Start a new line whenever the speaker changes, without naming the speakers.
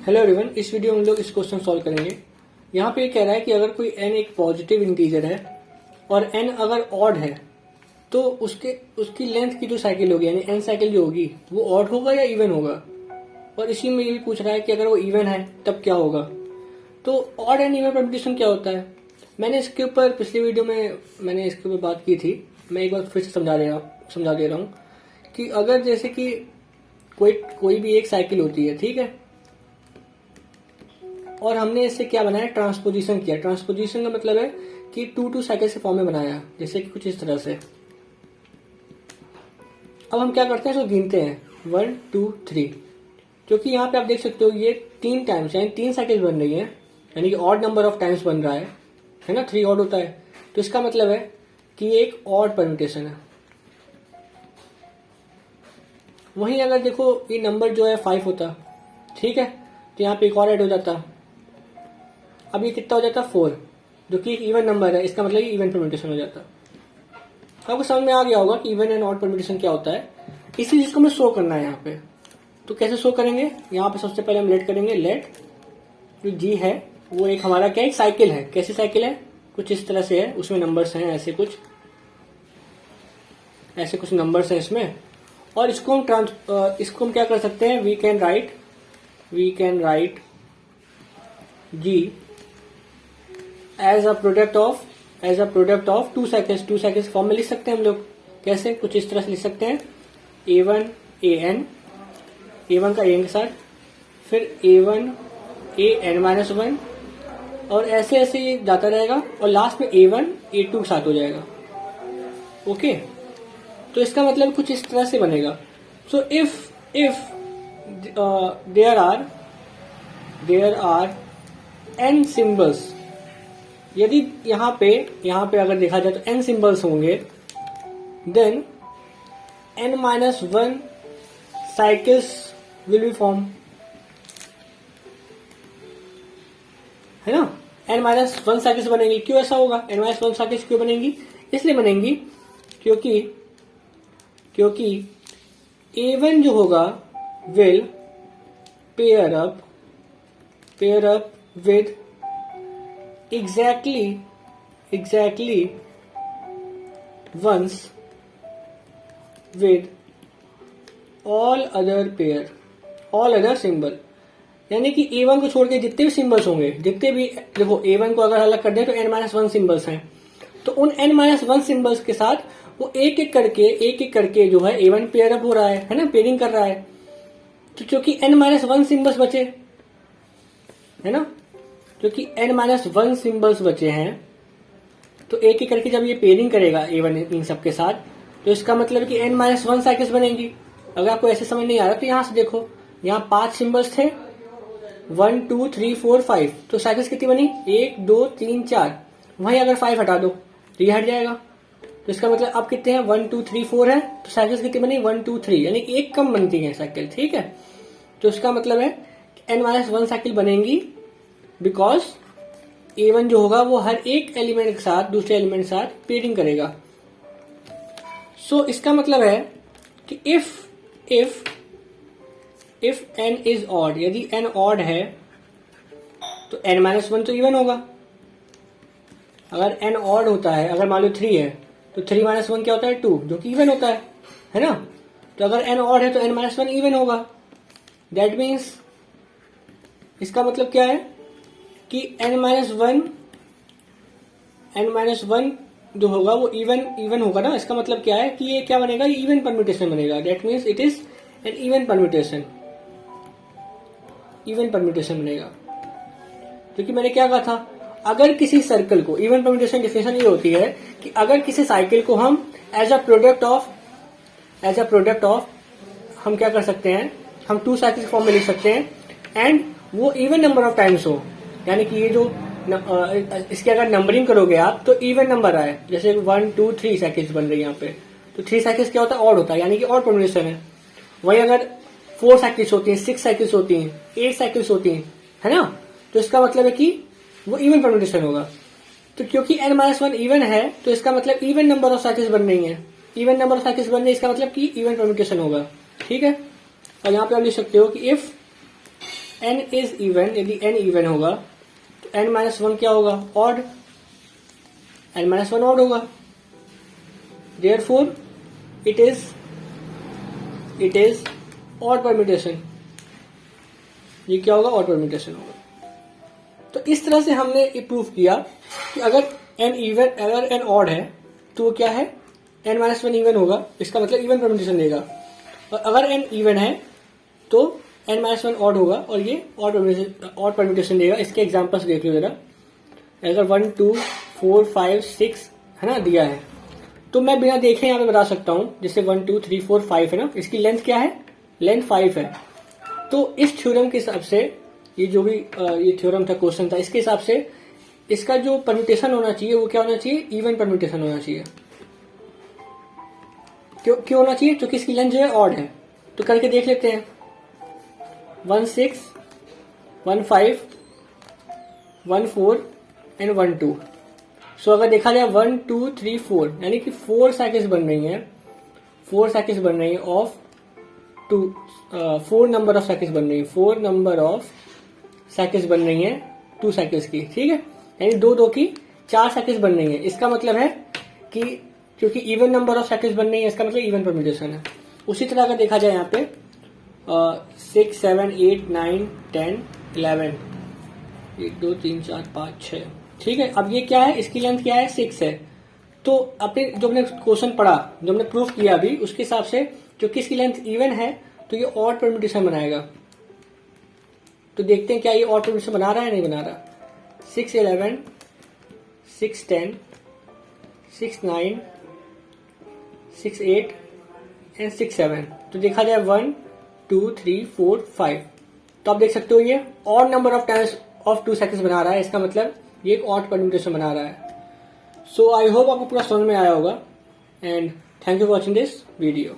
Hello everyone, इस video में हम लोग इस क्वेश्चन सॉल्व करेंगे। यहाँ पे कह रहा है कि अगर कोई n एक पॉजिटिव इंटीजर है और n अगर ऑड है तो उसकी लेंथ की जो साइकिल होगी यानी n साइकिल जो होगी वो ऑड होगा या इवन होगा। और इसी में ये भी पूछ रहा है कि अगर वो इवन है तब क्या होगा। तो ऑड एंड इवन परम्यूटेशन क्या होता है, मैंने इसके ऊपर पिछली वीडियो में मैंने इसके ऊपर बात की थी। मैं एक बार फिर से समझा दे रहा हूँ कि अगर जैसे कि कोई भी एक साइकिल होती है, ठीक है, और हमने इससे क्या बनाया, ट्रांसपोजिशन किया। ट्रांसपोजिशन का मतलब है कि 2 साइकिल के फॉर्म में बनाया, जैसे कि कुछ इस तरह से। अब हम क्या करते हैं, इसको गिनते हैं 1 2 3, क्योंकि यहाँ पे आप देख सकते हो ये 3 टाइम्स यानी 3 साइकिल बन रही है, यानी कि ऑड नंबर ऑफ टाइम्स बन रहा है ना, 3 ऑड होता है। तो इसका मतलब है कि ये एक ऑड परम्यूटेशन है। वहीं अगर देखो ये नंबर जो है 5 होता, ठीक है, तो यहाँ पे एक और ऐड हो जाता। अब ये कितना हो जाता, 4, जो कि एक इवन नंबर है, इसका मतलब इवन परम्यूटेशन हो जाता। आपको समझ में आ गया होगा कि इवन एंड ऑड परम्यूटेशन क्या होता है। इसी चीज को हमें शो करना है यहाँ पे। तो कैसे शो करेंगे, यहाँ पे सबसे पहले हम लेट करेंगे। लेट जो जी है वो एक हमारा क्या, एक साइकिल है। कैसी साइकिल है, कुछ इस तरह से है, उसमें नंबर्स हैं, ऐसे कुछ नंबर्स हैं इसमें। और इसको हम क्या कर सकते हैं, we can write G as a product of 2 cycles form में लिख सकते हैं हम लोग। कैसे, कुछ इस तरह से लिख सकते हैं, A1 AN, A1 का AN के साथ, फिर A1 AN-1, और ऐसे ऐसे ये जाता रहेगा और लास्ट में A1 A2 के साथ हो जाएगा। ओके, तो इसका मतलब कुछ इस तरह से बनेगा। So if there are n symbols, यदि यहाँ पे अगर देखा जाए तो n सिंबल्स होंगे, then n-1 cycles will be form, है ना। n-1 साइकिल्स बनेंगी। क्यों ऐसा होगा, n-1 साइकिल्स क्यों बनेंगी, इसलिए बनेंगी क्योंकि A1 जो होगा will pair up with exactly once with all other symbol, यानी कि A1 को छोड़ के जितने भी सिंबल्स होंगे, जितने भी, देखो A1 को अगर अलग कर दें तो n-1 सिंबल्स हैं, तो उन n-1 सिंबल्स के साथ वो एक एक करके जो है A1 पेयर अप हो रहा है ना, पेयरिंग कर रहा है। तो क्योंकि n-1 सिंबल्स बचे, है ना, क्योंकि n-1 सिंबल्स बचे हैं, तो एक एक करके जब ये पेयरिंग करेगा A1 इन सब के साथ, तो इसका मतलब है कि n-1 साइकिल्स बनेंगी। अगर आपको ऐसे समझ नहीं आ रहा तो यहां से देखो, यहाँ 5 सिंबल्स थे, 1 2 3 4 5, तो साइकिल्स कितनी बनी, 1 2 3 4। वहीं अगर 5 हटा दो तो ये हट जाएगा, तो इसका मतलब अब कितने हैं, 1 2 3 4 है, तो साइकिल्स कितनी बनी, 1 2 3, यानी कि एक कम बनती है साइकिल, ठीक है। तो इसका मतलब है n-1 साइकिल बनेंगी बिकॉज A1 जो होगा वो हर एक एलिमेंट के साथ दूसरे एलिमेंट के साथ पेयरिंग करेगा। सो इसका मतलब है कि इफ n इज ऑड, यदि n ऑड है तो n-1 तो इवन होगा। अगर n ऑड होता है, अगर मान लो 3 है तो 3-1 क्या होता है, 2, जो कि इवन होता है ना। तो अगर n ऑड है तो n-1 इवन होगा। दैट मीन्स इसका मतलब क्या है कि n-1 जो होगा वो इवन होगा ना। इसका मतलब क्या है कि ये क्या बनेगा, ये इवन परम्यूटेशन बनेगा। That means it is an even permutation बनेगा। क्योंकि मैंने क्या कहा था, अगर किसी सर्कल को, इवन परम्यूटेशन डिफिनेशन ये होती है कि अगर किसी साइकिल को हम एज अ प्रोडक्ट ऑफ हम क्या कर सकते हैं, हम 2 साइकिल फॉर्म में लिख सकते हैं, एंड वो इवन नंबर ऑफ टाइम्स हो, यानी कि ये जो इसके अगर नंबरिंग करोगे आप तो इवन नंबर आए, जैसे 1 2 3 साइकिल्स बन रही है यहाँ पे, तो 3 साइकिल्स क्या होता है, ऑड होता है, यानी कि ऑड परम्यूटेशन है। वही अगर 4 साइकिल्स होती हैं, 6 साइकिल्स होती हैं, 8 साइकिल्स होती हैं, है ना, तो इसका मतलब है कि वो इवन परम्यूटेशन होगा। तो क्योंकि n-1 इवन है तो इसका मतलब इवन नंबर ऑफ साइकिल्स बन रही है, इवन नंबर ऑफ साइकिल्स बन रही है, इसका मतलब कि इवन परम्यूटेशन होगा, ठीक है। और यहाँ पे आप लिख सकते हो कि n इज इवन, यदि n इवन होगा तो n माइनस वन क्या होगा, odd, n minus one odd होगा, therefore it is odd permutation, ये क्या होगा, ऑड परम्यूटेशन होगा। तो इस तरह से हमने ये प्रूव किया कि अगर n इवन, अगर n ऑड है तो वो क्या है, n माइनस वन इवन होगा, इसका मतलब इवन परम्यूटेशन देगा, और अगर n इवन है तो n माइनस वन ऑड होगा और ये ऑड परम्यूटेशन देगा। इसके एग्जांपल्स देख लो जरा, अगर 1 2 4 5 6 है ना दिया है, तो मैं बिना देखे यहाँ पे बता सकता हूँ, जैसे 1 2 3 4 5 है ना, इसकी लेंथ क्या है, लेंथ 5 है। तो इस थ्योरम के हिसाब से, ये जो भी ये थ्योरम था, क्वेश्चन था, इसके हिसाब से इसका जो परम्यूटेशन होना चाहिए वो क्या होना चाहिए, इवन परम्यूटेशन होना चाहिए। क्यों होना चाहिए, क्योंकि इसकी लेंथ जो है ऑड है। तो करके देख लेते हैं, 1 6 1 5 1 4 एंड 1 2। सो अगर देखा जाए 1 2 3 4 यानी कि 4 साइकिल्स बन रही हैं, 4 साइकिल्स बन रही है ऑफ 2, 4 नंबर ऑफ साइकिल्स बन रही है, 4 नंबर ऑफ साइकिल्स बन रही है 2 साइकिल्स की, ठीक है, यानी 2 2 की 4 साइकिल्स बन रही है। इसका मतलब है कि क्योंकि इवन नंबर ऑफ साइकिल्स बन रही है, इसका मतलब इवन परम्यूटेशन है। उसी तरह अगर देखा जाए यहाँ पे 6 7 8 9 10 11 1 2 3 4 5 6, ठीक है। अब ये क्या है, इसकी लेंथ क्या है, 6 है। तो अपने जो हमने क्वेश्चन पढ़ा, जो हमने प्रूफ किया अभी, उसके हिसाब से जो किसकी लेंथ इवन है तो ये ऑड परम्यूटेशन बनाएगा। तो देखते हैं क्या ये ऑड परम्यूटेशन बना रहा है, नहीं बना रहा। 6 11 6 10 6 9 6 8 एंड 6 7। तो देखा जाए 1 2 3 4 5। तो आप देख सकते हो ये odd number of times of 2 cycles बना रहा है, इसका मतलब ये एक ऑड परम्यूटेशन बना रहा है। सो आई होप आपको पूरा समझ में आया होगा, and thank you for watching this video.